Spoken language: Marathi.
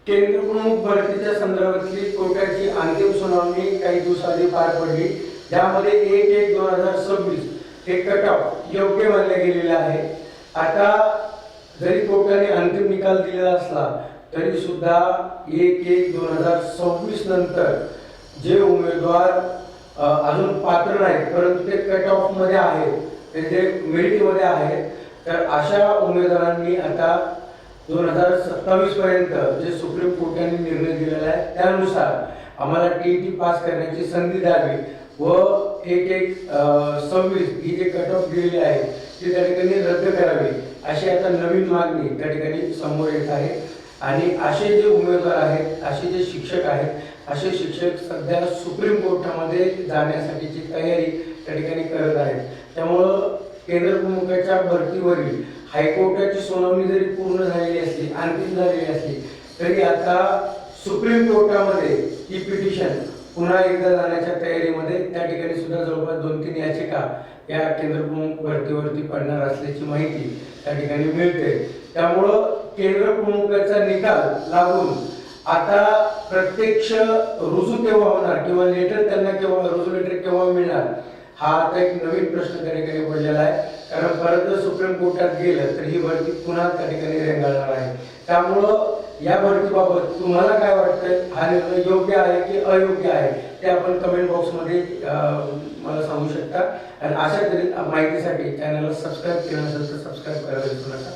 केंद्र प्रमुख भरतीच्या संदर्भातली कोर्टाची अंतिम सुनावणी काही दिवसाआधी पार पडली, ज्यामध्ये 1/1/2026 हे कट ऑफ योग्य मानले गेलेले आहे। आता जरी कोर्टाने अंतिम निकाल दिलेला असला तरी सुद्धा 1/1/2026 नंतर जे उमेदवार अजून पात्र नाहीत परंतु ते कट ऑफ मध्ये आहेत, ते मेरिट मध्ये आहेत, तर अशा उमेदवारांनी आता 2027 पर्यंत जे सुप्रीम कोर्टाने निर्णय दिलेला आहे त्यानुसार आम्हाला टीईटी पास करण्याची संधी द्यावी व 1/1/26 ही जे कट ऑफ दिलेली आहे ती त्या ठिकाणी रद्द करावी अशी आता नवीन मागणी त्या ठिकाणी समोर येत आहे। आणि असे जे उमेदवार आहेत, असे जे शिक्षक आहेत, असे शिक्षक सध्या सुप्रीम कोर्टामध्ये जाण्यासाठीची तयारी त्या ठिकाणी करत आहेत। त्यामुळं केंद्र प्रमुखाच्या भरतीवरील हायकोर्टाची सुनावणी जरी पूर्ण झालेली असली, अंतिम झालेली असली, तरी आता सुप्रीम कोर्टामध्ये ही पिटिशन पुन्हा एकदा जाण्याच्या तयारीमध्ये त्या ठिकाणी सुद्धा जवळपास 2-3 याचिका या केंद्र प्रमुख भरतीवरती पडणार असल्याची माहिती त्या ठिकाणी मिळते। त्यामुळं केंद्र प्रमुखाचा निकाल लागून आता प्रत्यक्ष रुजू केव्हा होणार किंवा लेटर त्यांना केव्हा रुजू लेटर केव्हा मिळणार हा आता एक नवीन प्रश्न त्या ठिकाणी पडलेला आहे। कारण परत जर सुप्रीम कोर्टात गेलं तर ही भरती पुन्हा त्या ठिकाणी रेंगाळणार आहे। त्यामुळं या भरतीबाबत तुम्हाला काय वाटतं, हा निर्णय योग्य आहे की अयोग्य आहे ते आपण कमेंट बॉक्समध्ये मला सांगू शकता। आणि अशा तरी माहितीसाठी चॅनलला सबस्क्राईब केलं नसेल तर सबस्क्राईब करायला विसरू नका।